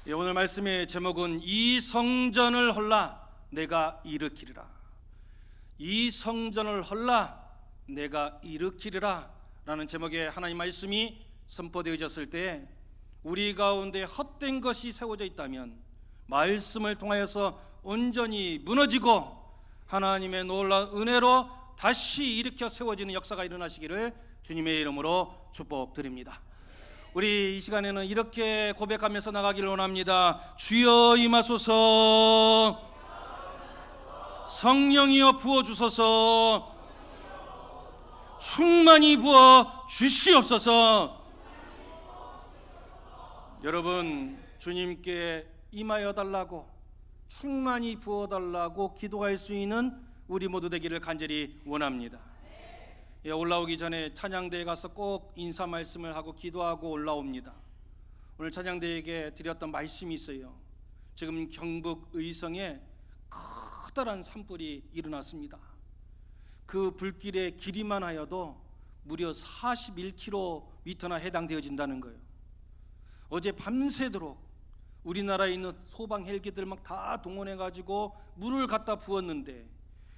오늘 말씀의 제목은 이 성전을 헐라 내가 일으키리라. 이 성전을 헐라 내가 일으키리라 라는 제목의 하나님 말씀이 선포되어졌을 때 우리 가운데 헛된 것이 세워져 있다면 말씀을 통하여서 온전히 무너지고 하나님의 놀라운 은혜로 다시 일으켜 세워지는 역사가 일어나시기를 주님의 이름으로 축복드립니다. 우리 이 시간에는 이렇게 고백하면서 나가기를 원합니다. 주여 임하소서. 성령이여 부어주소서. 충만히 부어 주시옵소서. 여러분, 주님께 임하여 달라고, 충만히 부어 달라고 기도할 수 있는 우리 모두 되기를 간절히 원합니다. 올라오기 전에 찬양대에 가서 꼭 인사 말씀을 하고 기도하고 올라옵니다. 오늘 찬양대에게 드렸던 말씀이 있어요. 지금 경북 의성에 커다란 산불이 일어났습니다. 그 불길의 길이만 하여도 무려 41km나 해당되어진다는 거예요. 어제 밤새도록 우리나라에 있는 소방 헬기들 막 다 동원해가지고 물을 갖다 부었는데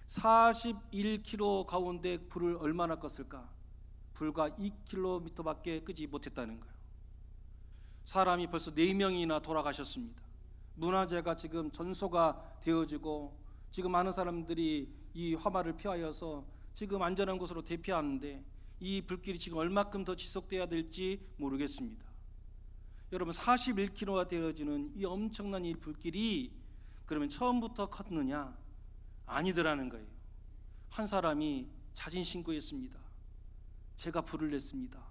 41km 가운데 불을 얼마나 껐을까? 불과 2km밖에 끄지 못했다는 거예요. 사람이 벌써 4명이나 돌아가셨습니다. 문화재가 지금 전소가 되어지고 지금 많은 사람들이 이 화마를 피하여서 지금 안전한 곳으로 대피하는데 이 불길이 지금 얼마큼 더 지속돼야 될지 모르겠습니다. 여러분, 41km가 되어지는 이 엄청난 이 불길이 그러면 처음부터 컸느냐? 아니더라는 거예요. 한 사람이 자진 신고했습니다. 제가 불을 냈습니다.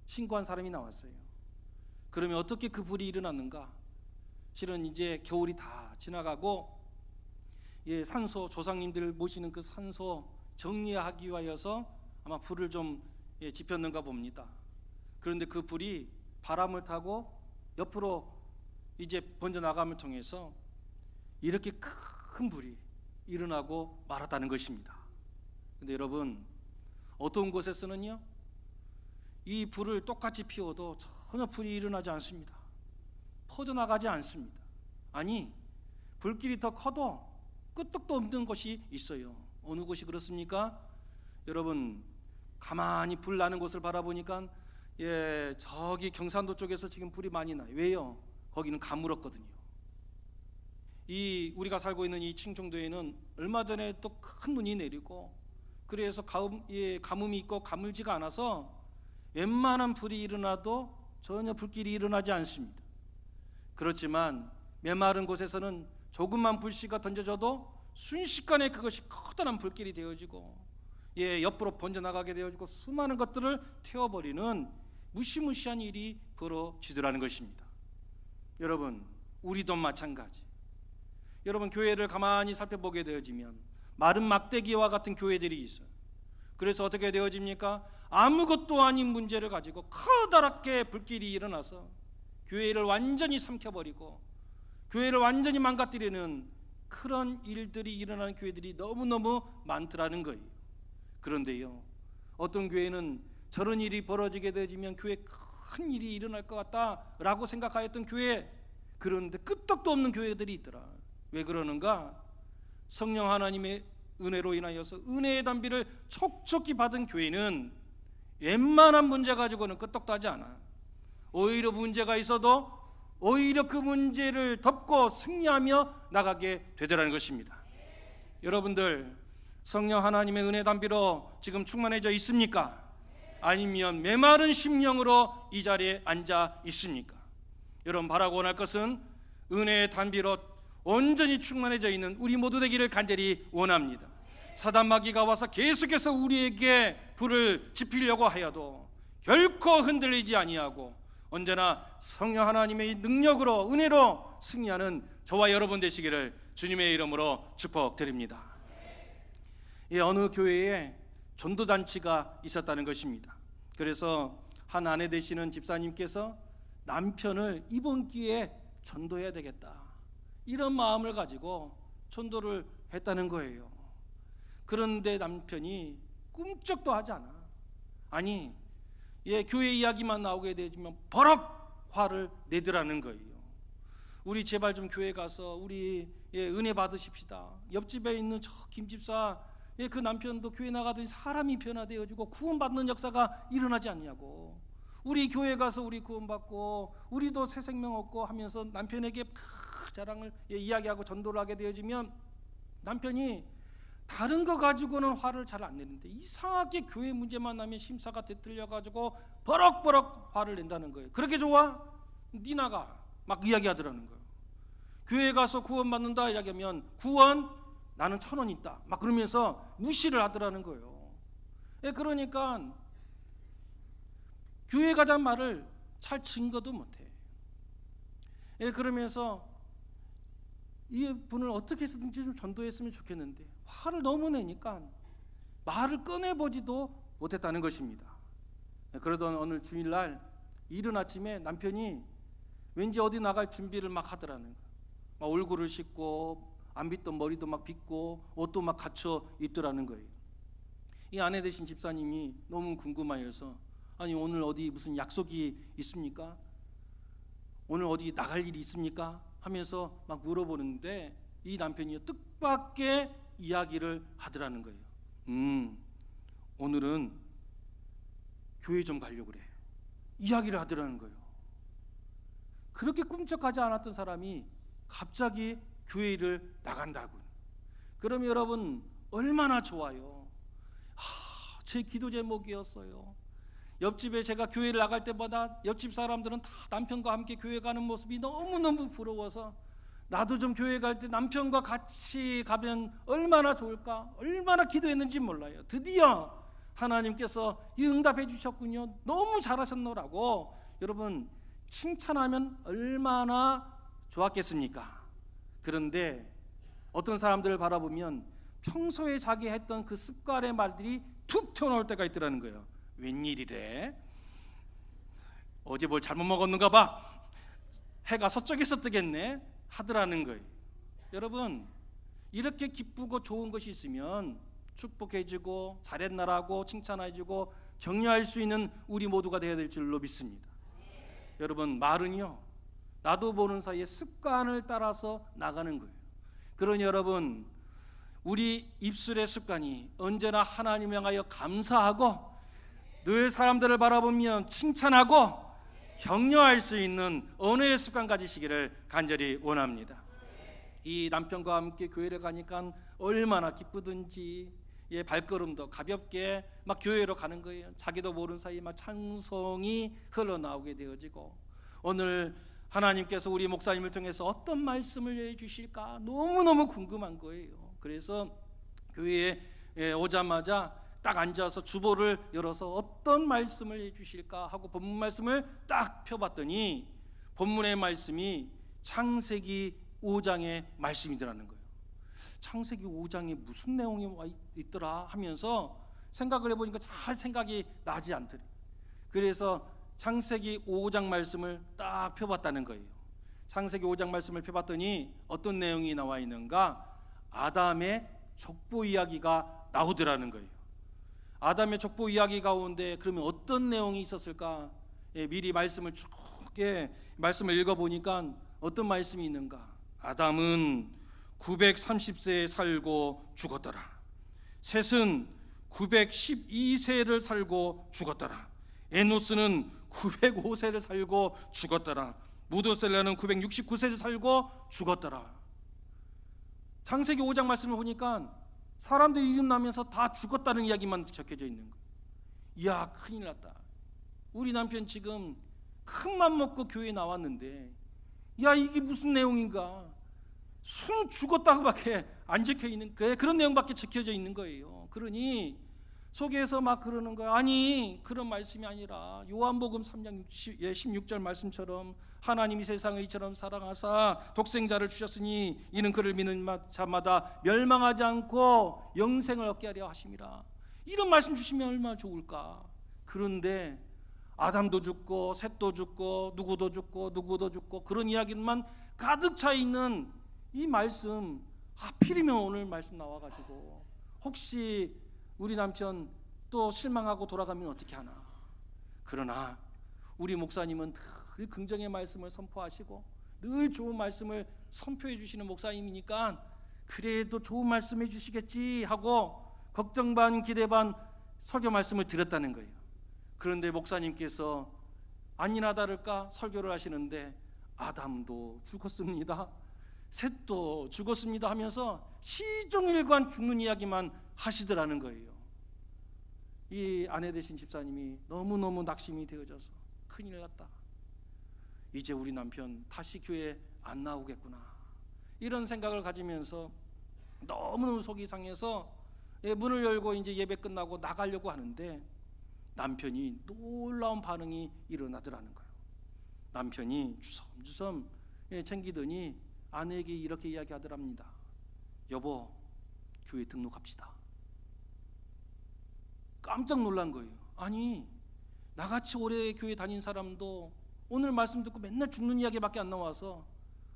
신고한 사람이 나왔어요. 그러면 어떻게 그 불이 일어났는가? 실은 이제 겨울이 다 지나가고 산소, 조상님들 모시는 그 산소 정리하기 위하여서 아마 불을 좀 지폈는가 봅니다. 그런데 그 불이 바람을 타고 옆으로 이제 번져나감을 통해서 이렇게 큰 불이 일어나고 말았다는 것입니다. 근데 여러분, 어떤 곳에서는요 이 불을 똑같이 피워도 전혀 불이 일어나지 않습니다. 퍼져나가지 않습니다. 아니, 불길이 더 커도 끄떡도 없는 곳이 있어요. 어느 곳이 그렇습니까? 여러분, 가만히 불 나는 곳을 바라보니까 저기 경산도 쪽에서 지금 불이 많이 나요. 왜요? 거기는 가물었거든요. 우리가 살고 있는 이 충청도에는 얼마 전에 또 큰 눈이 내리고 그래서 가뭄이 있고 가물지가 않아서 웬만한 불이 일어나도 전혀 불길이 일어나지 않습니다. 그렇지만 메마른 곳에서는 조금만 불씨가 던져져도 순식간에 그것이 커다란 불길이 되어지고 옆으로 번져나가게 되어지고 수많은 것들을 태워버리는 무시무시한 일이 벌어지더라는 것입니다. 여러분, 우리도 마찬가지. 여러분, 교회를 가만히 살펴보게 되어지면 마른 막대기와 같은 교회들이 있어요. 그래서 어떻게 되어집니까? 아무것도 아닌 문제를 가지고 커다랗게 불길이 일어나서 교회를 완전히 삼켜버리고 교회를 완전히 망가뜨리는 그런 일들이 일어나는 교회들이 너무너무 많더라는 거예요. 그런데요, 어떤 교회는 저런 일이 벌어지게 되어지면 교회에 큰 일이 일어날 것 같다라고 생각하였던 교회, 그런데 끄떡도 없는 교회들이 있더라. 왜 그러는가? 성령 하나님의 은혜로 인하여서 은혜의 단비를 촉촉히 받은 교회는 웬만한 문제 가지고는 끄떡도 하지 않아. 오히려 문제가 있어도 오히려 그 문제를 덮고 승리하며 나가게 되더라는 것입니다. 여러분들, 성령 하나님의 은혜 단비로 지금 충만해져 있습니까? 아니면 메마른 심령으로 이 자리에 앉아 있습니까? 여러분, 바라고 원할 것은 은혜의 단비로 온전히 충만해져 있는 우리 모두 되기를 간절히 원합니다. 사단 마귀가 와서 계속해서 우리에게 불을 지피려고 하여도 결코 흔들리지 아니하고 언제나 성령 하나님의 능력으로 은혜로 승리하는 저와 여러분 되시기를 주님의 이름으로 축복드립니다. 어느 교회에 전도잔치가 있었다는 것입니다. 그래서 한 아내 되시는 집사님께서 남편을 이번 기회에 전도해야 되겠다, 이런 마음을 가지고 전도를 했다는 거예요. 그런데 남편이 꿈쩍도 하지 않아. 교회 이야기만 나오게 되면 버럭 화를 내더라는 거예요. 우리 제발 좀 교회 가서 우리 은혜 받으십시다. 옆집에 있는 저 김집사 그 남편도 교회 나가더니 사람이 변화되어지고 구원받는 역사가 일어나지 않냐고. 우리 교회 가서 우리 구원받고 우리도 새 생명 얻고 하면서 남편에게 자랑을 이야기하고 전도를 하게 되어지면 남편이 다른 거 가지고는 화를 잘 안 내는데 이상하게 교회 문제만 나면 심사가 뒤틀려 가지고 버럭버럭 화를 낸다는 거예요. 그렇게 좋아? 니 나가 막 이야기하더라는 거예요. 교회 가서 구원받는다 이야기하면 구원 나는 1,000원 있다 막 그러면서 무시를 하더라는 거예요. 그러니까 교회 가자는 말을 잘 증거도 못해. 그러면서 이 분을 어떻게 해서든지 좀 전도했으면 좋겠는데 화를 너무 내니까 말을 꺼내보지도 못했다는 것입니다. 그러던 어느 주일날 이른 아침에 남편이 왠지 어디 나갈 준비를 막 하더라는 거예요. 막 얼굴을 씻고 안 빗던 머리도 막 빗고 옷도 막 갖춰 입더라는 거예요. 이 아내 되신 집사님이 너무 궁금하여서 아니 오늘 어디 무슨 약속이 있습니까? 오늘 어디 나갈 일이 있습니까? 하면서 막 물어보는데 이 남편이 뜻밖의 이야기를 하더라는 거예요. 오늘은 교회 좀 가려고 그래. 이야기를 하더라는 거예요. 그렇게 꿈쩍하지 않았던 사람이 갑자기 교회를 나간다고. 그럼 여러분 얼마나 좋아요. 제 기도 제목이었어요. 옆집에 제가 교회를 나갈 때마다 옆집 사람들은 다 남편과 함께 교회 가는 모습이 너무너무 부러워서 나도 좀 교회 갈 때 남편과 같이 가면 얼마나 좋을까, 얼마나 기도했는지 몰라요. 드디어 하나님께서 이 응답해 주셨군요. 너무 잘하셨노라고 여러분 칭찬하면 얼마나 좋았겠습니까? 그런데 어떤 사람들을 바라보면 평소에 자기 했던 그 습관의 말들이 툭 튀어나올 때가 있더라는 거예요. 웬일이래? 어제 뭘 잘못 먹었는가 봐. 해가 서쪽에서 뜨겠네 하더라는 거예요. 여러분 이렇게 기쁘고 좋은 것이 있으면 축복해주고 잘했나라고 칭찬해주고 격려할 수 있는 우리 모두가 되어야 될 줄로 믿습니다. 여러분 말은요 나도 모르는 사이에 습관을 따라서 나가는 거예요. 그러니 여러분 우리 입술의 습관이 언제나 하나님을 향하여 감사하고 늘 사람들을 바라보면 칭찬하고 격려할 수 있는 언어의 습관 가지시기를 간절히 원합니다. 이 남편과 함께 교회를 가니까 얼마나 기쁘든지 발걸음도 가볍게 막 교회로 가는 거예요. 자기도 모르는 사이에 막 찬송이 흘러나오게 되어지고 오늘 하나님께서 우리 목사님을 통해서 어떤 말씀을 해주실까 너무너무 궁금한 거예요. 그래서 교회에 오자마자 딱 앉아서 주보를 열어서 어떤 말씀을 해주실까 하고 본문 말씀을 딱 펴봤더니 본문의 말씀이 창세기 5장의 말씀이더라는 거예요. 창세기 5장에 무슨 내용이 와 있더라 하면서 생각을 해보니까 잘 생각이 나지 않더래요. 그래서 창세기 5장 말씀을 딱 펴봤다는 거예요. 창세기 5장 말씀을 펴봤더니 어떤 내용이 나와 있는가? 아담의 족보 이야기가 나오더라는 거예요. 아담의 족보 이야기 가운데 그러면 어떤 내용이 있었을까? 미리 말씀을 쭉 말씀을 읽어보니까 어떤 말씀이 있는가? 아담은 930세에 살고 죽었더라. 셋은 912세를 살고 죽었더라. 에노스는 905세를 살고 죽었더라. 무드셀라는 969세를 살고 죽었더라. 창세기 5장 말씀을 보니까 사람들 이름 나면서 다 죽었다는 이야기만 적혀져 있는 거예요. 이야 큰일 났다. 우리 남편 지금 큰맘 먹고 교회에 나왔는데 야 이게 무슨 내용인가? 순 죽었다고밖에 안 적혀 있는 그런 내용밖에 적혀져 있는 거예요. 그러니 속에서 막 그러는 거야. 아니 그런 말씀이 아니라 요한복음 3장 16절 말씀처럼 하나님이 세상을 이처럼 사랑하사 독생자를 주셨으니 이는 그를 믿는 자마다 멸망하지 않고 영생을 얻게 하려 하심이라. 이런 말씀 주시면 얼마나 좋을까. 그런데 아담도 죽고 셋도 죽고 누구도 죽고 누구도 죽고 그런 이야기만 가득 차 있는 이 말씀 하필이면 오늘 말씀 나와가지고 혹시 우리 남편 또 실망하고 돌아가면 어떻게 하나. 그러나 우리 목사님은 늘 긍정의 말씀을 선포하시고 늘 좋은 말씀을 선포해 주시는 목사님이니까 그래도 좋은 말씀 해주시겠지 하고 걱정 반 기대 반 설교 말씀을 드렸다는 거예요. 그런데 목사님께서 아니나 다를까 설교를 하시는데 아담도 죽었습니다, 셋도 죽었습니다 하면서 시종일관 죽는 이야기만 하시더라는 거예요. 이 아내 되신 집사님이 너무너무 낙심이 되어져서 큰일 났다, 이제 우리 남편 다시 교회에 안 나오겠구나, 이런 생각을 가지면서 너무 속이 상해서 문을 열고 이제 예배 끝나고 나가려고 하는데 남편이 놀라운 반응이 일어나더라는 거예요. 남편이 주섬주섬 챙기더니 아내에게 이렇게 이야기하더랍니다. 여보, 교회 등록합시다. 깜짝 놀란 거예요. 아니, 나같이 오래 교회 다닌 사람도 오늘 말씀 듣고 맨날 죽는 이야기밖에 안 나와서,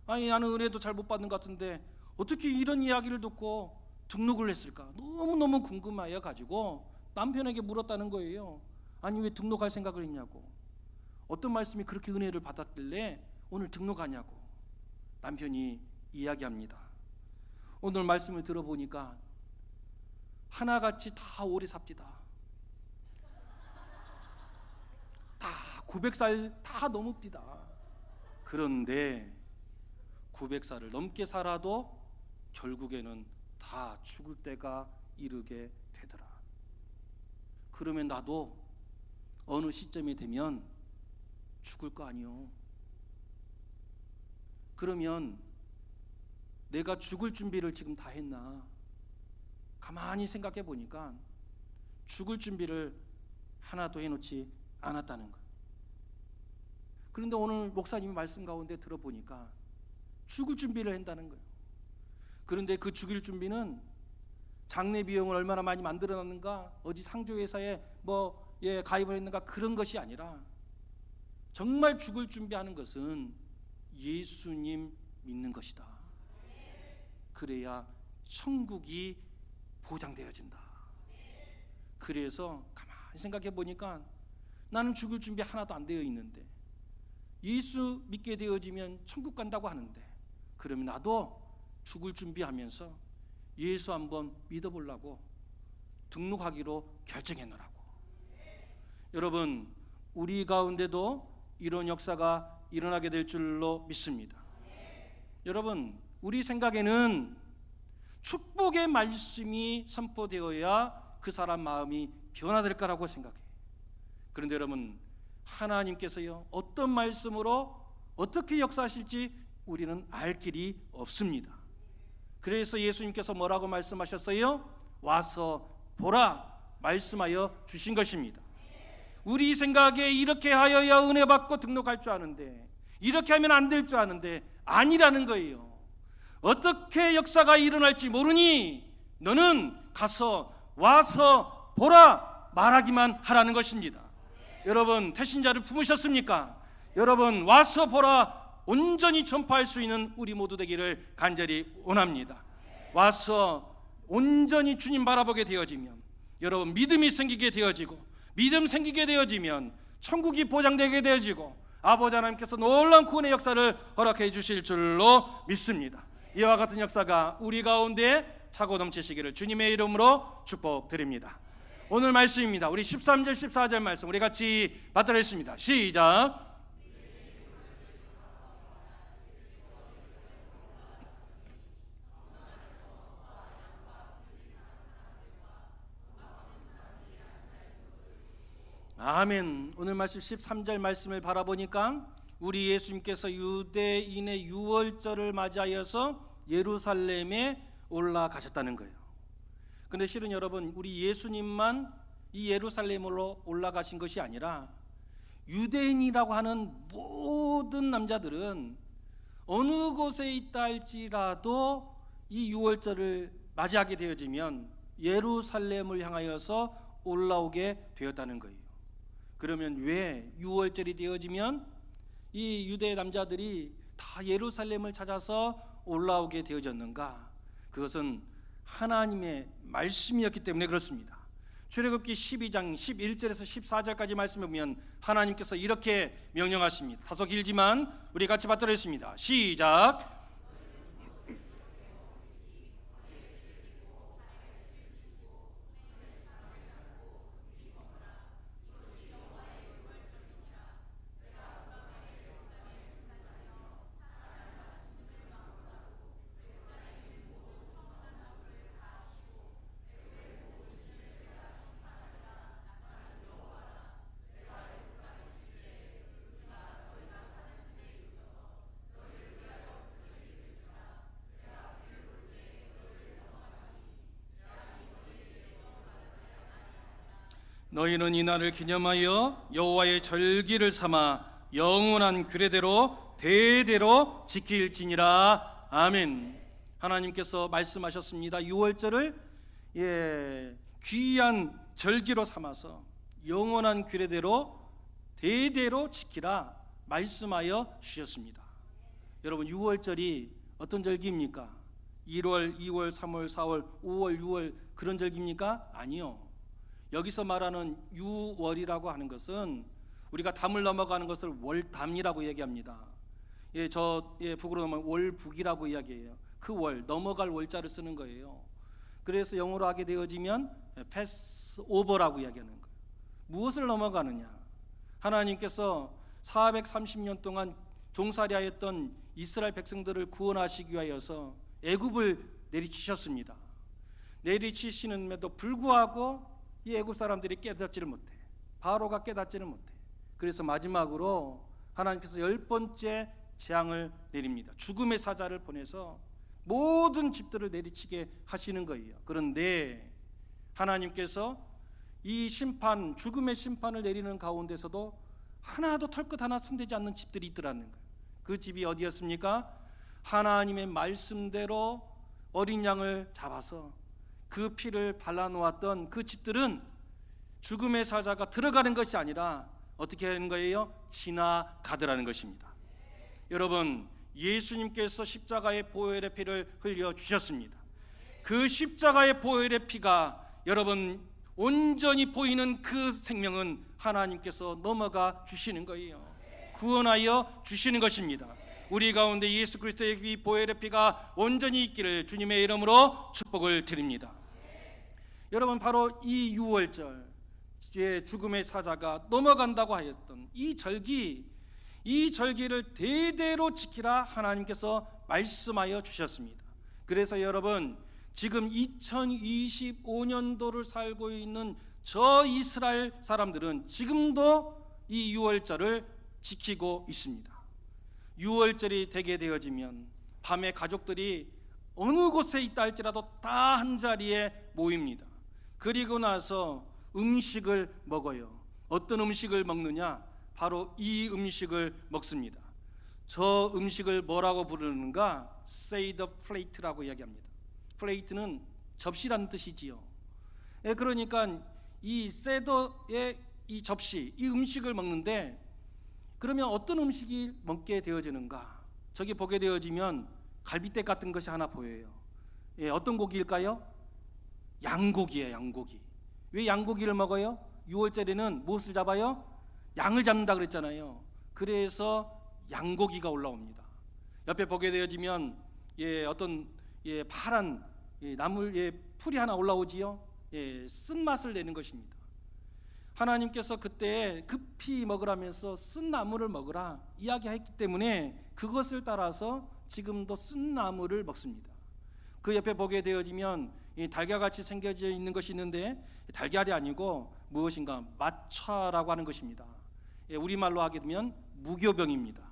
아니 나는 은혜도 잘 못 받는 것 같은데 어떻게 이런 이야기를 듣고 등록을 했을까 너무너무 궁금하여 가지고 남편에게 물었다는 거예요. 아니 왜 등록할 생각을 했냐고, 어떤 말씀이 그렇게 은혜를 받았길래 오늘 등록하냐고. 남편이 이야기합니다. 오늘 말씀을 들어보니까 하나같이 다 오래 삽디다. 다 900살 다 넘읍디다. 그런데 900살을 넘게 살아도 결국에는 다 죽을 때가 이르게 되더라. 그러면 나도 어느 시점이 되면 죽을 거 아니요. 그러면 내가 죽을 준비를 지금 다 했나? 가만히 생각해 보니까 죽을 준비를 하나도 해놓지 않았다는 거예요. 그런데 오늘 목사님이 말씀 가운데 들어보니까 죽을 준비를 한다는 거예요. 그런데 그 죽일 준비는 장례 비용을 얼마나 많이 만들어놨는가, 어디 상조회사에 가입을 했는가, 그런 것이 아니라 정말 죽을 준비하는 것은 예수님 믿는 것이다. 그래야 천국이 보장되어진다. 그래서 가만히 생각해 보니까 나는 죽을 준비 하나도 안 되어 있는데 예수 믿게 되어지면 천국 간다고 하는데, 그러면 나도 죽을 준비하면서 예수 한번 믿어보려고 등록하기로 결정해놓으라고. 여러분, 우리 가운데도 이런 역사가 일어나게 될 줄로 믿습니다. 여러분, 우리 생각에는 축복의 말씀이 선포되어야 그 사람 마음이 변화될 거라고 생각해요. 그런데 여러분, 하나님께서요 어떤 말씀으로 어떻게 역사하실지 우리는 알 길이 없습니다. 그래서 예수님께서 뭐라고 말씀하셨어요? 와서 보라 말씀하여 주신 것입니다. 우리 생각에 이렇게 하여야 은혜 받고 등록할 줄 아는데, 이렇게 하면 안 될 줄 아는데 아니라는 거예요. 어떻게 역사가 일어날지 모르니 너는 가서 와서 보라 말하기만 하라는 것입니다. 여러분, 태신자를 품으셨습니까? 여러분, 와서 보라 온전히 전파할 수 있는 우리 모두 되기를 간절히 원합니다. 와서 온전히 주님 바라보게 되어지면, 여러분 믿음이 생기게 되어지고, 믿음 생기게 되어지면 천국이 보장되게 되어지고, 아버지 하나님께서 놀라운 구원의 역사를 허락해 주실 줄로 믿습니다. 이와 같은 역사가 우리 가운데 차고 넘치시기를 주님의 이름으로 축복드립니다. 오늘 말씀입니다. 우리 13절 14절 말씀 우리 같이 받들겠습니다. 시작. 아멘. 오늘 말씀 13절 말씀을 바라보니까 우리 예수님께서 유대인의 유월절을 맞이하여서 예루살렘에 올라가셨다는 거예요. 근데 실은 여러분, 우리 예수님만 이 예루살렘으로 올라가신 것이 아니라 유대인이라고 하는 모든 남자들은 어느 곳에 있다 할지라도 이 유월절을 맞이하게 되어지면 예루살렘을 향하여서 올라오게 되었다는 거예요. 그러면 왜 유월절이 되어지면 이 유대 남자들이 다 예루살렘을 찾아서 올라오게 되어졌는가? 그것은 하나님의 말씀이었기 때문에 그렇습니다. 출애굽기 12장 11절에서 14절까지 말씀해 보면 하나님께서 이렇게 명령하십니다. 다소 길지만 우리 같이 받들었습니다. 시작. 너희는 이 날을 기념하여 여호와의 절기를 삼아 영원한 규례대로 대대로 지킬지니라. 아멘. 하나님께서 말씀하셨습니다. 유월절을 귀한 절기로 삼아서 영원한 규례대로 대대로 지키라 말씀하여 주셨습니다. 여러분, 유월절이 어떤 절기입니까? 1월, 2월, 3월, 4월, 5월, 6월 그런 절기입니까? 아니요. 여기서 말하는 유월이라고 하는 것은 우리가 담을 넘어가는 것을 월담이라고 얘기합니다. 북으로 넘어가면 월북이라고 이야기해요. 그 월, 넘어갈 월자를 쓰는 거예요. 그래서 영어로 하게 되어지면 패스오버라고 이야기하는 거예요. 무엇을 넘어가느냐? 하나님께서 430년 동안 종살이하였던 이스라엘 백성들을 구원하시기 위하여서 애굽을 내리치셨습니다. 내리치시는데도 불구하고 이 애굽 사람들이 깨닫지를 못해. 바로가 깨닫지를 못해. 그래서 마지막으로 하나님께서 10번째 재앙을 내립니다. 죽음의 사자를 보내서 모든 집들을 내리치게 하시는 거예요. 그런데 하나님께서 이 심판, 죽음의 심판을 내리는 가운데서도 하나도 털끝 하나 손대지 않는 집들이 있더라는 거예요. 그 집이 어디였습니까? 하나님의 말씀대로 어린 양을 잡아서 그 피를 발라놓았던 그 집들은 죽음의 사자가 들어가는 것이 아니라 어떻게 하는 거예요? 지나가더라는 것입니다. 여러분, 예수님께서 십자가의 보혈의 피를 흘려주셨습니다. 그 십자가의 보혈의 피가 여러분 온전히 보이는 그 생명은 하나님께서 넘어가 주시는 거예요. 구원하여 주시는 것입니다. 우리 가운데 예수 그리스도의 이 보혈의 피가 온전히 있기를 주님의 이름으로 축복을 드립니다. 여러분, 바로 이 유월절, 죽음의 사자가 넘어간다고 하였던 이 절기를 대대로 지키라 하나님께서 말씀하여 주셨습니다. 그래서 여러분, 지금 2025년도를 살고 있는 저 이스라엘 사람들은 지금도 이 유월절을 지키고 있습니다. 유월절이 되게 되어지면 밤에 가족들이 어느 곳에 있다 할지라도 다 한자리에 모입니다. 그리고 나서 음식을 먹어요. 어떤 음식을 먹느냐? 바로 이 음식을 먹습니다. 저 음식을 뭐라고 부르는가? Say the plate라고 이야기합니다. 플레이트는 접시라는 뜻이지요. 그러니까 이 세더의 이 접시, 이 음식을 먹는데 그러면 어떤 음식이 먹게 되어지는가? 저기 보게 되어지면 갈비뼈 같은 것이 하나 보여요. 어떤 고기일까요? 양고기예요. 양고기. 왜 양고기를 먹어요? 6월절에는 무엇을 잡아요? 양을 잡는다 그랬잖아요. 그래서 양고기가 올라옵니다. 옆에 보게 되어지면 어떤 파란 나물 풀이 하나 올라오지요. 쓴맛을 내는 것입니다. 하나님께서 그때 급히 먹으라면서 쓴 나물을 먹으라 이야기했기 때문에 그것을 따라서 지금도 쓴 나물을 먹습니다. 그 옆에 보게 되어지면 달걀같이 생겨져 있는 것이 있는데 달걀이 아니고 무엇인가 마차라고 하는 것입니다. 우리말로 하게 되면 무교병입니다.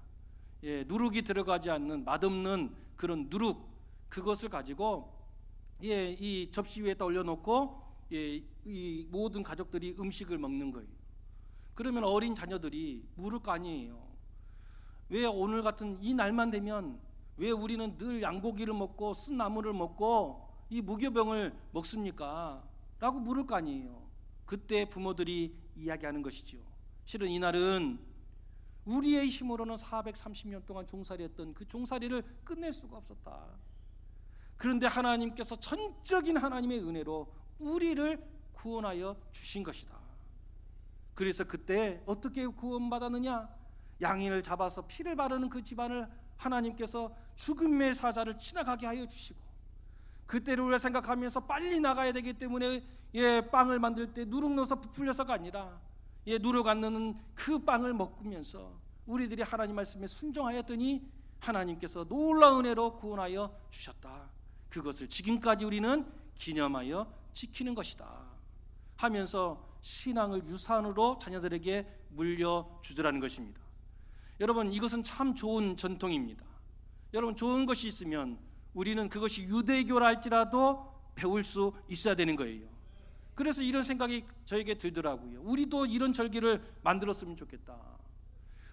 누룩이 들어가지 않는 맛없는 그런 누룩, 그것을 가지고 이 접시 위에다 올려놓고 이 모든 가족들이 음식을 먹는 거예요. 그러면 어린 자녀들이 물을 거 아니에요. 왜 오늘 같은 이 날만 되면 왜 우리는 늘 양고기를 먹고 쓴 나물을 먹고 이 무교병을 먹습니까? 라고 물을 거 아니에요. 그때 부모들이 이야기하는 것이죠. 실은 이날은 우리의 힘으로는 430년 동안 종살이했던 그 종살이를 끝낼 수가 없었다. 그런데 하나님께서 전적인 하나님의 은혜로 우리를 구원하여 주신 것이다. 그래서 그때 어떻게 구원받았느냐? 양인을 잡아서 피를 바르는 그 집안을 하나님께서 죽음의 사자를 지나가게 하여 주시고, 그때를 우리가 생각하면서 빨리 나가야 되기 때문에 빵을 만들 때 누룩 넣어서 부풀려서가 아니라 누룩 안 넣는 그 빵을 먹으면서 우리들이 하나님 말씀에 순종하였더니 하나님께서 놀라운 은혜로 구원하여 주셨다. 그것을 지금까지 우리는 기념하여 지키는 것이다 하면서 신앙을 유산으로 자녀들에게 물려주더라는 것입니다. 여러분, 이것은 참 좋은 전통입니다. 여러분, 좋은 것이 있으면 우리는 그것이 유대교라 할지라도 배울 수 있어야 되는 거예요. 그래서 이런 생각이 저에게 들더라고요. 우리도 이런 절기를 만들었으면 좋겠다.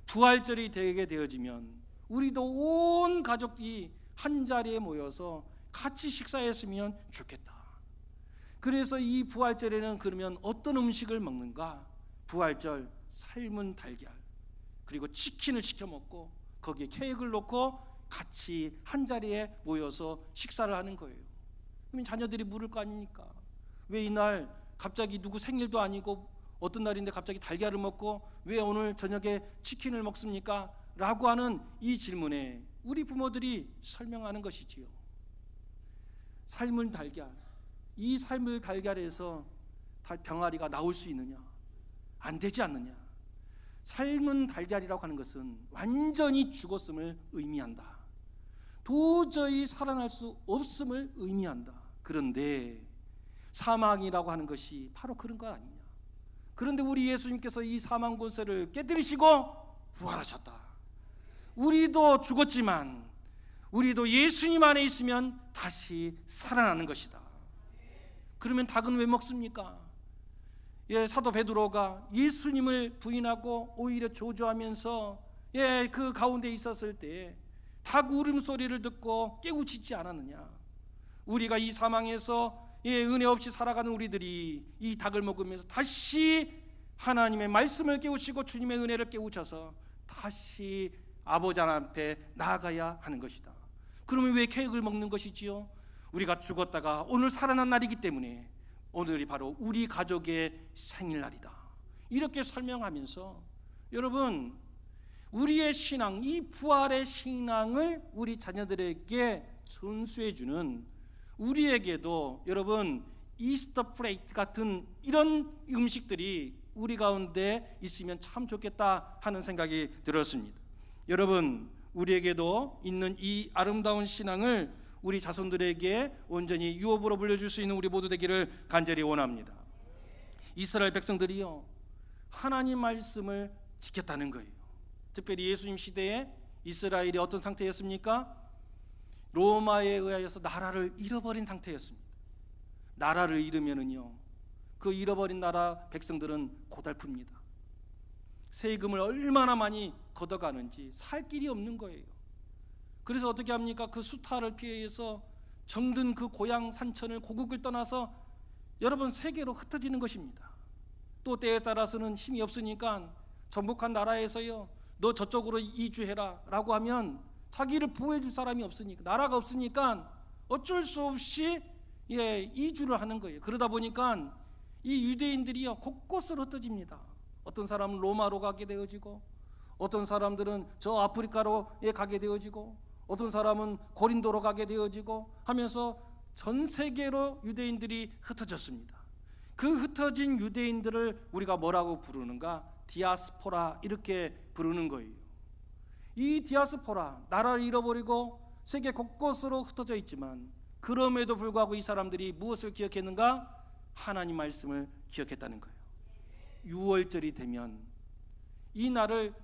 부활절이 되게 되어지면 우리도 온 가족이 한 자리에 모여서 같이 식사했으면 좋겠다. 그래서 이 부활절에는 그러면 어떤 음식을 먹는가? 부활절 삶은 달걀 그리고 치킨을 시켜 먹고 거기에 케이크를 놓고 같이 한 자리에 모여서 식사를 하는 거예요. 그러면 자녀들이 물을 거 아닙니까? 왜 이날 갑자기 누구 생일도 아니고 어떤 날인데 갑자기 달걀을 먹고 왜 오늘 저녁에 치킨을 먹습니까? 라고 하는 이 질문에 우리 부모들이 설명하는 것이지요. 삶은 달걀, 이 삶의 달걀에서 병아리가 나올 수 있느냐? 안 되지 않느냐? 삶은 달걀이라고 하는 것은 완전히 죽었음을 의미한다. 도저히 살아날 수 없음을 의미한다. 그런데 사망이라고 하는 것이 바로 그런 것 아니냐? 그런데 우리 예수님께서 이 사망 권세를 깨뜨리시고 부활하셨다. 우리도 죽었지만 우리도 예수님 안에 있으면 다시 살아나는 것이다. 그러면 닭은 왜 먹습니까? 사도 베드로가 예수님을 부인하고 오히려 조조하면서 그 가운데 있었을 때 닭 울음소리를 듣고 깨우치지 않았느냐? 우리가 이 사망에서 은혜 없이 살아가는 우리들이 이 닭을 먹으면서 다시 하나님의 말씀을 깨우치고 주님의 은혜를 깨우쳐서 다시 아버지 앞에 나아가야 하는 것이다. 그러면 왜 케이크를 먹는 것이지요? 우리가 죽었다가 오늘 살아난 날이기 때문에 오늘이 바로 우리 가족의 생일날이다. 이렇게 설명하면서 여러분, 우리의 신앙, 이 부활의 신앙을 우리 자녀들에게 전수해주는 우리에게도 여러분 이스터 플레이트 같은 이런 음식들이 우리 가운데 있으면 참 좋겠다 하는 생각이 들었습니다. 여러분, 우리에게도 있는 이 아름다운 신앙을 우리 자손들에게 온전히 유업으로 물려줄 수 있는 우리 모두 되기를 간절히 원합니다. 이스라엘 백성들이요, 하나님 말씀을 지켰다는 거예요. 특별히 예수님 시대에 이스라엘이 어떤 상태였습니까? 로마에 의하여서 나라를 잃어버린 상태였습니다. 나라를 잃으면은요, 그 잃어버린 나라 백성들은 고달픕니다. 세금을 얼마나 많이 걷어가는지 살 길이 없는 거예요. 그래서 어떻게 합니까? 그 수탈을 피해서 정든 그 고향 산천을 고국을 떠나서 여러분 세계로 흩어지는 것입니다. 또 때에 따라서는 힘이 없으니까 전복한 나라에서요, 너 저쪽으로 이주해라 라고 하면 자기를 보호해 줄 사람이 없으니까, 나라가 없으니까 어쩔 수 없이 이주를 하는 거예요. 그러다 보니까 이 유대인들이요 곳곳으로 흩어집니다. 어떤 사람은 로마로 가게 되어지고, 어떤 사람들은 저 아프리카로 가게 되어지고, 어떤 사람은 고린도로 가게 되어지고 하면서 전 세계로 유대인들이 흩어졌습니다. 그 흩어진 유대인들을 우리가 뭐라고 부르는가? 디아스포라, 이렇게 부르는 거예요. 이 디아스포라, 나라를 잃어버리고 세계 곳곳으로 흩어져 있지만 그럼에도 불구하고 이 사람들이 무엇을 기억했는가? 하나님 말씀을 기억했다는 거예요. 6월절이 되면 이 날을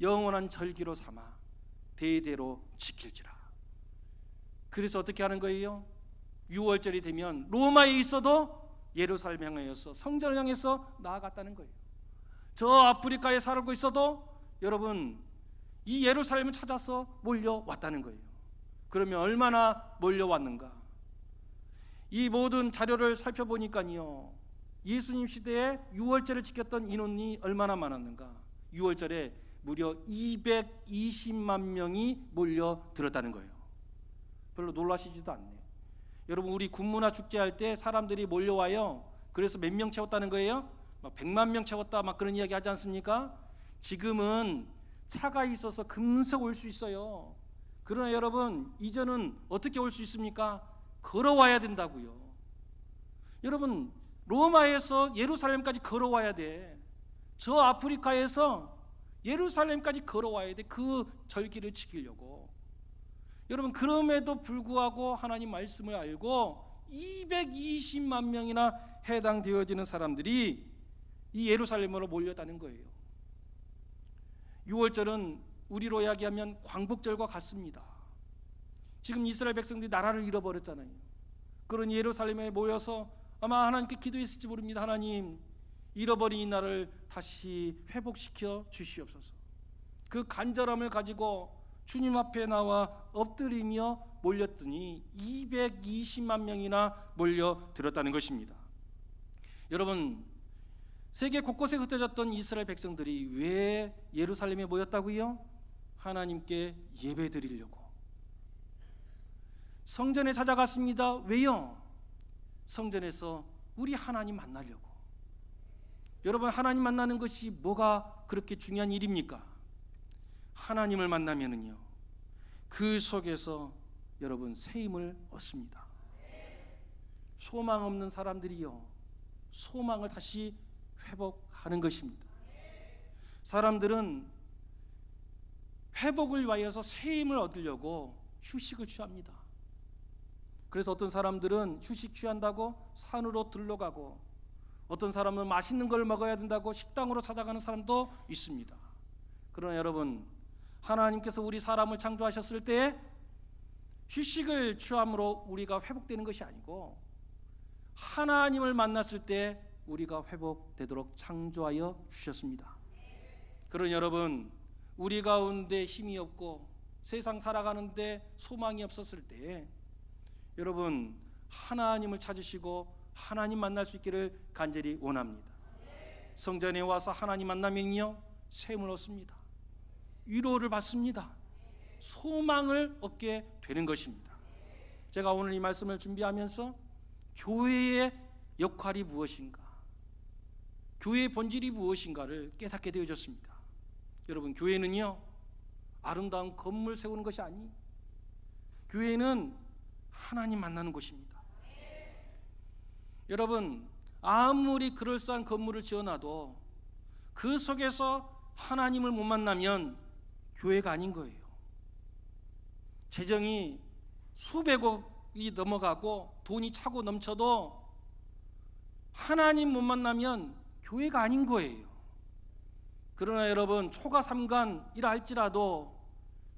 영원한 절기로 삼아 대대로 지킬지라. 그래서 어떻게 하는 거예요? 6월절이 되면 로마에 있어도 예루살렘 향해서 성전을 향해서 나아갔다는 거예요. 저 아프리카에 살고 있어도 여러분 이 예루살렘을 찾아서 몰려왔다는 거예요. 그러면 얼마나 몰려왔는가? 이 모든 자료를 살펴보니까요, 예수님 시대에 6월절을 지켰던 인원이 얼마나 많았는가? 6월절에 무려 220만 명이 몰려들었다는 거예요. 별로 놀라시지도 않네요. 여러분, 우리 군문화 축제할 때 사람들이 몰려와요. 그래서 몇 명 채웠다는 거예요? 막 100만 명 채웠다 막 그런 이야기 하지 않습니까? 지금은 차가 있어서 금세 올 수 있어요. 그러나 여러분, 이전은 어떻게 올 수 있습니까? 걸어와야 된다고요. 여러분, 로마에서 예루살렘까지 걸어와야 돼. 저 아프리카에서 예루살렘까지 걸어와야 돼. 그 절기를 지키려고. 여러분, 그럼에도 불구하고 하나님 말씀을 알고 220만 명이나 해당되어지는 사람들이 이 예루살렘으로 몰려다는 거예요. 6월절은 우리로 이야기하면 광복절과 같습니다. 지금 이스라엘 백성들이 나라를 잃어버렸잖아요. 그런 예루살렘에 모여서 아마 하나님께 기도했을지 모릅니다. 하나님, 잃어버린 이 나라를 다시 회복시켜 주시옵소서. 그 간절함을 가지고 주님 앞에 나와 엎드리며 몰렸더니 220만 명이나 몰려들었다는 것입니다. 여러분, 세계 곳곳에 흩어졌던 이스라엘 백성들이 왜 예루살렘에 모였다고요? 하나님께 예배드리려고. 성전에 찾아갔습니다. 왜요? 성전에서 우리 하나님 만나려고. 여러분, 하나님 만나는 것이 뭐가 그렇게 중요한 일입니까? 하나님을 만나면은요, 그 속에서 여러분 새 힘을 얻습니다. 소망 없는 사람들이요, 소망을 다시 회복하는 것입니다. 사람들은 회복을 위해서 새 힘을 얻으려고 휴식을 취합니다. 그래서 어떤 사람들은 휴식 취한다고 산으로 들러가고, 어떤 사람은 맛있는 걸 먹어야 된다고 식당으로 찾아가는 사람도 있습니다. 그러나 여러분, 하나님께서 우리 사람을 창조하셨을 때 휴식을 취함으로 우리가 회복되는 것이 아니고, 하나님을 만났을 때 우리가 회복되도록 창조하여 주셨습니다. 그러나 여러분, 우리 가운데 힘이 없고 세상 살아가는데 소망이 없었을 때 여러분, 하나님을 찾으시고 하나님 만날 수 있기를 간절히 원합니다. 성전에 와서 하나님 만나면요, 새 힘을 얻습니다. 위로를 받습니다. 소망을 얻게 되는 것입니다. 제가 오늘 이 말씀을 준비하면서 교회의 역할이 무엇인가, 교회의 본질이 무엇인가를 깨닫게 되어졌습니다. 여러분, 교회는요, 아름다운 건물 세우는 것이 아니, 교회는 하나님 만나는 곳입니다. 여러분, 아무리 그럴싸한 건물을 지어놔도 그 속에서 하나님을 못 만나면 교회가 아닌 거예요. 재정이 수백억이 넘어가고 돈이 차고 넘쳐도 하나님 못 만나면 교회가 아닌 거예요. 그러나 여러분, 초가 삼간이라 할지라도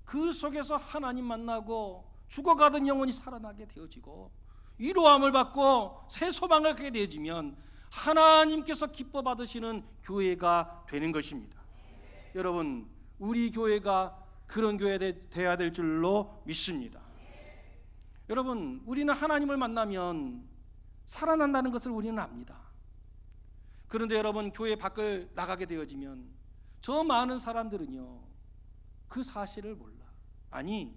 그 속에서 하나님 만나고 죽어가던 영혼이 살아나게 되어지고 위로함을 받고 새 소망을 갖게 되어지면 하나님께서 기뻐 받으시는 교회가 되는 것입니다. 여러분, 우리 교회가 그런 교회가 되어야 될 줄로 믿습니다. 여러분, 우리는 하나님을 만나면 살아난다는 것을 우리는 압니다. 그런데 여러분, 교회 밖을 나가게 되어지면 저 많은 사람들은요, 그 사실을 몰라. 아니,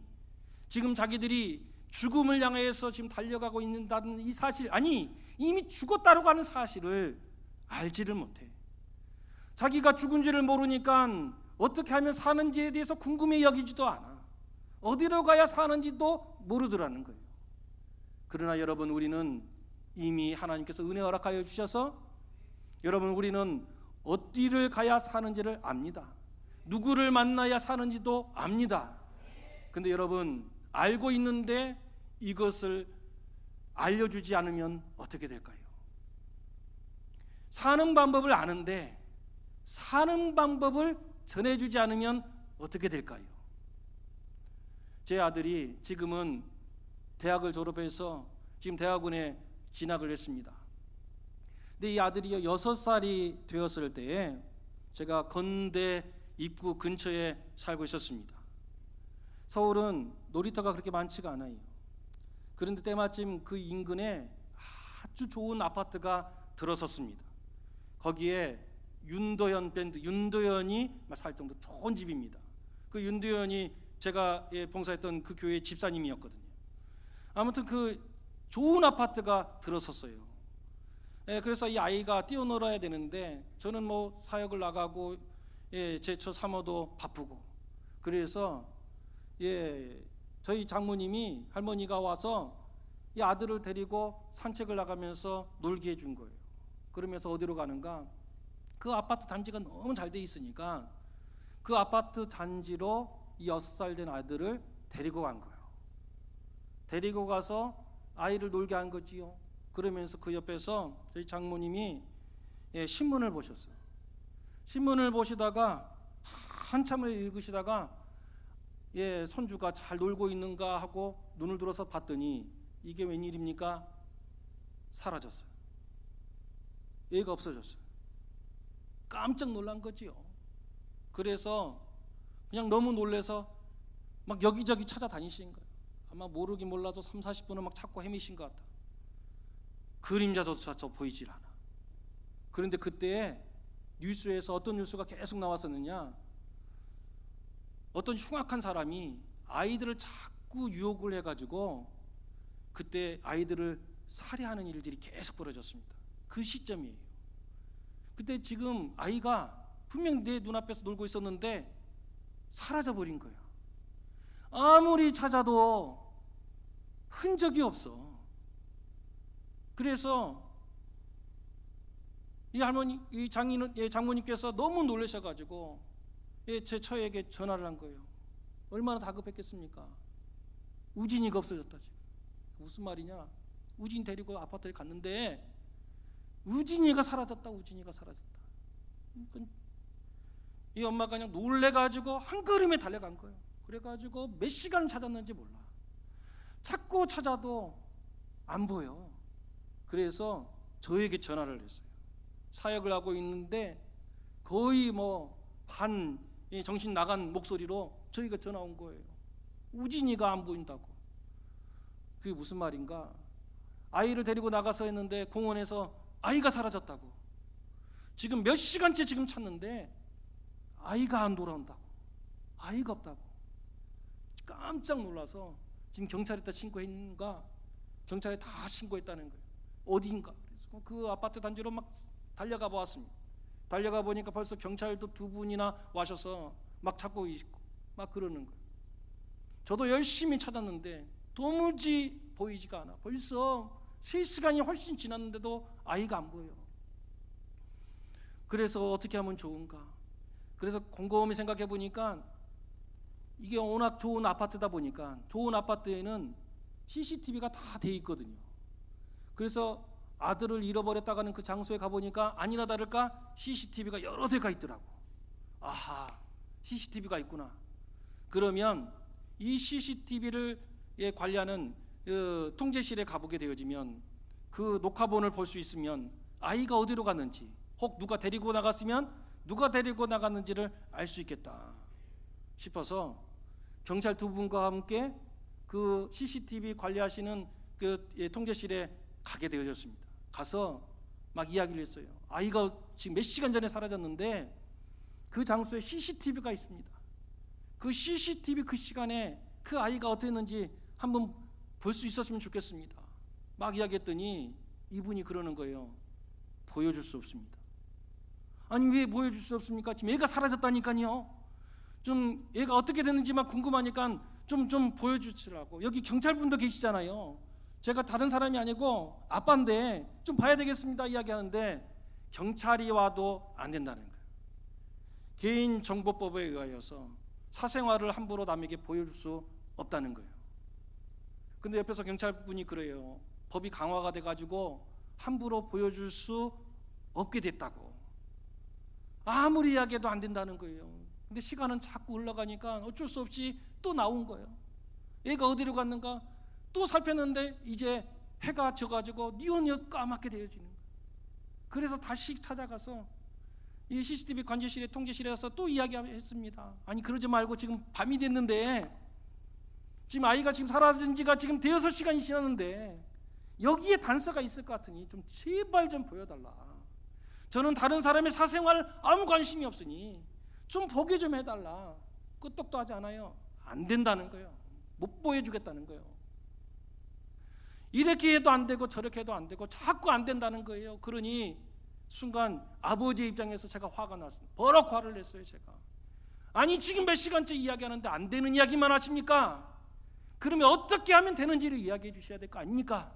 지금 자기들이 죽음을 향해서 지금 달려가고 있는다는 이 사실, 아니 이미 죽었다고 하는 사실을 알지를 못해. 자기가 죽은 줄을 모르니까 어떻게 하면 사는지에 대해서 궁금해 여기지도 않아. 어디로 가야 사는지도 모르더라는 거예요. 그러나 여러분, 우리는 이미 하나님께서 은혜 허락하여 주셔서 여러분, 우리는 어디를 가야 사는지를 압니다. 누구를 만나야 사는지도 압니다. 근데 여러분, 알고 있는데 이것을 알려주지 않으면 어떻게 될까요? 사는 방법을 아는데 사는 방법을 전해주지 않으면 어떻게 될까요? 제 아들이 지금은 대학을 졸업해서 지금 대학원에 진학을 했습니다. 근데 이 아들이 6살이 되었을 때에 제가 건대 입구 근처에 살고 있었습니다. 서울은 놀이터가 그렇게 많지가 않아요. 그런데 때마침 그 인근에 아주 좋은 아파트가 들어섰습니다. 거기에 윤도현 밴드, 윤도현이 살 정도 좋은 집입니다. 그 윤도현이 제가 봉사했던 그 교회 집사님이었거든요. 아무튼 그 좋은 아파트가 들어섰어요. 그래서 이 아이가 뛰어놀아야 되는데 저는 뭐 사역을 나가고 제처 사모도 바쁘고 그래서 저희 장모님이 할머니가 와서 이 아들을 데리고 산책을 나가면서 놀게 해준 거예요. 그러면서 어디로 가는가? 그 아파트 단지가 너무 잘 돼 있으니까 그 아파트 단지로 이 6살 된 아들을 데리고 간 거예요. 데리고 가서 아이를 놀게 한 거지요. 그러면서 그 옆에서 저희 장모님이 신문을 보셨어요. 신문을 보시다가 한참을 읽으시다가 손주가 잘 놀고 있는가 하고 눈을 들어서 봤더니 이게 웬일입니까? 사라졌어요. 애가 없어졌어요. 깜짝 놀란 거지요. 그래서 그냥 너무 놀래서 막 여기저기 찾아다니신 거예요. 아마 모르긴 몰라도 30-40분을 막 찾고 헤매신 것 같다. 그림자조차 보이질 않아. 그런데 그때 뉴스에서 어떤 뉴스가 계속 나왔었느냐, 어떤 흉악한 사람이 아이들을 자꾸 유혹을 해가지고 그때 아이들을 살해하는 일들이 계속 벌어졌습니다. 그 시점이에요. 그때 지금 아이가 분명 내 눈앞에서 놀고 있었는데 사라져버린 거예요. 아무리 찾아도 흔적이 없어. 그래서 이 할머니, 이 장모님께서 너무 놀라셔가지고 제 처에게 전화를 한 거예요. 얼마나 다급했겠습니까? 우진이가 없어졌다. 지금 무슨 말이냐? 우진 데리고 아파트에 갔는데 우진이가 사라졌다. 우진이가 사라졌다. 이 엄마가 그냥 놀래가지고 한 걸음에 달려간 거예요. 그래가지고 몇 시간을 찾았는지 몰라. 찾고 찾아도 안 보여. 그래서 저에게 전화를 했어요. 사역을 하고 있는데 거의 뭐 반 정신 나간 목소리로 저희가 전화 온 거예요. 우진이가 안 보인다고. 그게 무슨 말인가? 아이를 데리고 나가서 했는데 공원에서 아이가 사라졌다고. 지금 몇 시간째 지금 찾는데 아이가 안 돌아온다고. 아이가 없다고. 깜짝 놀라서 지금 경찰에다 신고했는가? 경찰에 다 신고했다는 거예요. 어디인가? 그래서 그 아파트 단지로 막 달려가 보았습니다. 달려가 보니까 벌써 경찰도 2분이나 와셔서 막 찾고 있고 막 그러는 거예요. 저도 열심히 찾았는데 도무지 보이지가 않아. 벌써 3시간이 훨씬 지났는데도 아이가 안 보여요. 그래서 어떻게 하면 좋은가? 그래서 곰곰이 생각해 보니까 이게 워낙 좋은 아파트다 보니까 좋은 아파트에는 CCTV가 다 돼 있거든요. 그래서 아들을 잃어버렸다가는 그 장소에 가보니까 아니나 다를까 CCTV가 여러 대가 있더라고. 아하, CCTV가 있구나. 그러면 이 CCTV를 관리하는 통제실에 가보게 되어지면 그 녹화본을 볼 수 있으면 아이가 어디로 갔는지, 혹 누가 데리고 나갔으면 누가 데리고 나갔는지를 알 수 있겠다 싶어서 경찰 2분과 함께 그 CCTV 관리하시는 그 통제실에 가게 되어졌습니다. 가서 막 이야기를 했어요. 아이가 지금 몇 시간 전에 사라졌는데 그 장소에 CCTV가 있습니다. 그 CCTV 그 시간에 그 아이가 어떻게 했는지 한번 볼 수 있었으면 좋겠습니다. 막 이야기했더니 이분이 그러는 거예요. 보여줄 수 없습니다. 아니 왜 보여줄 수 없습니까? 지금 애가 사라졌다니까요. 좀 애가 어떻게 됐는지만 궁금하니까 좀 보여주시라고. 여기 경찰분도 계시잖아요. 제가 다른 사람이 아니고 아빠인데 좀 봐야 되겠습니다 이야기하는데 경찰이 와도 안 된다는 거예요. 개인정보법에 의하여서 사생활을 함부로 남에게 보여줄 수 없다는 거예요. 근데 옆에서 경찰분이 그래요. 법이 강화가 돼가지고 함부로 보여줄 수 없게 됐다고. 아무리 이야기해도 안 된다는 거예요. 근데 시간은 자꾸 흘러가니까 어쩔 수 없이 또 나온 거예요. 얘가 어디로 갔는가 또 살폈는데 이제 해가 져가지고 뉘엿뉘엿 까맣게 되어지는 거예요. 그래서 다시 찾아가서 이 CCTV 관제실에 통제실에서 또 이야기했습니다. 아니 그러지 말고 지금 밤이 됐는데 지금 아이가 지금 사라진 지가 지금 6시간이 지났는데 여기에 단서가 있을 것 같으니 좀 제발 좀 보여달라. 저는 다른 사람의 사생활 아무 관심이 없으니 좀 보게 좀 해달라. 끄떡도 하지 않아요. 안 된다는 거예요. 못 보여주겠다는 거예요. 이렇게 해도 안 되고 저렇게 해도 안 되고 자꾸 안 된다는 거예요. 그러니 순간 아버지의 입장에서 제가 화가 났습니다. 버럭 화를 냈어요. 제가. 아니 지금 몇 시간째 이야기하는데 안 되는 이야기만 하십니까? 그러면 어떻게 하면 되는지를 이야기해 주셔야 될 거 아닙니까?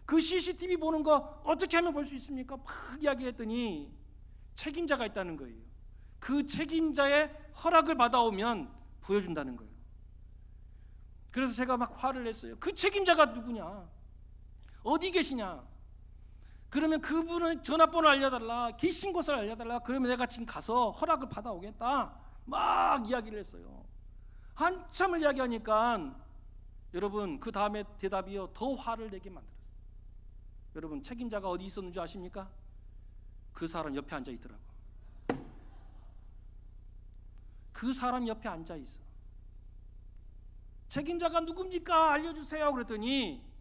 그 CCTV 보는 거 어떻게 하면 볼 수 있습니까? 막 이야기했더니 책임자가 있다는 거예요. 그 책임자의 허락을 받아오면 보여준다는 거예요. 그래서 제가 막 화를 냈어요. 그 책임자가 누구냐? 어디 계시냐? 그러면 그분의 전화번호 알려달라, 계신 곳을 알려달라. 그러면 내가 지금 가서 허락을 받아오겠다. 막 이야기를 했어요. 한참을 이야기하니까 여러분 그 다음에 대답이요 더 화를 내게 만들었어요. 여러분 책임자가 어디 있었는지 아십니까? 그 사람 옆에 앉아 있더라고요. 그 사람 옆에 앉아 있어. 책임자가 누굽니까? 알려주세요. 그랬더니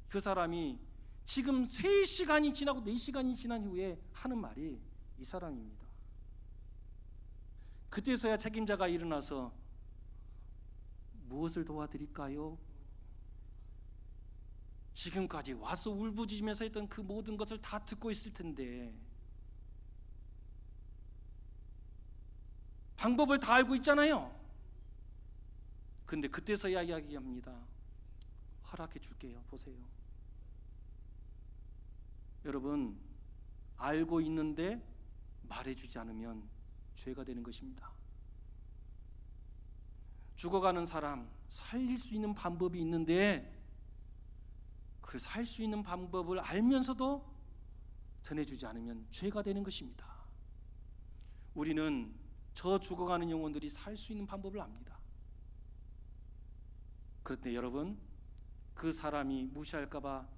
그 사람이 지금 3시간이 지나고 4시간이 지난 후에 하는 말이 이 사람입니다. 그때서야 책임자가 일어나서 무엇을 도와드릴까요? 지금까지 와서 울부짖으면서 했던 그 모든 것을 다 듣고 있을 텐데 방법을 다 알고 있잖아요. 근데 그때서야 이야기합니다. 허락해 줄게요. 보세요. 여러분 알고 있는데 말해주지 않으면 죄가 되는 것입니다. 죽어가는 사람 살릴 수 있는 방법이 있는데 그 살 수 있는 방법을 알면서도 전해주지 않으면 죄가 되는 것입니다. 우리는 저 죽어가는 영혼들이 살 수 있는 방법을 압니다. 그런데 여러분 그 사람이 무시할까 봐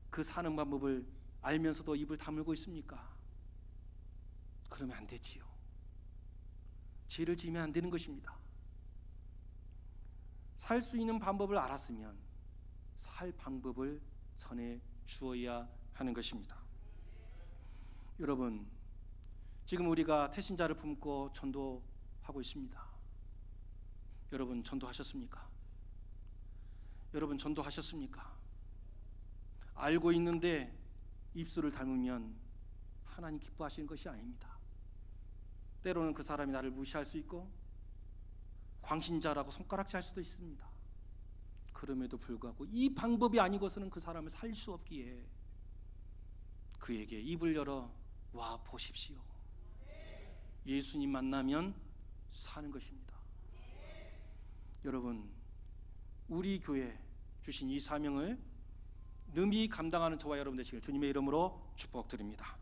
그 사는 방법을 알면서도 입을 다물고 있습니까? 그러면 안 되지요. 죄를 지으면 안 되는 것입니다. 살 수 있는 방법을 알았으면 살 방법을 전해 주어야 하는 것입니다. 여러분 지금 우리가 태신자를 품고 전도하고 있습니다. 여러분 전도하셨습니까? 여러분 전도하셨습니까? 알고 있는데 입술을 닮으면 하나님 기뻐하시는 것이 아닙니다. 때로는 그 사람이 나를 무시할 수 있고 광신자라고 손가락질 할 수도 있습니다. 그럼에도 불구하고 이 방법이 아니고서는 그 사람을 살릴 수 없기에 그에게 입을 열어 와 보십시오. 예수님 만나면 사는 것입니다. 여러분 우리 교회 주신 이 사명을 능히 감당하는 저와 여러분 되시길 주님의 이름으로 축복드립니다.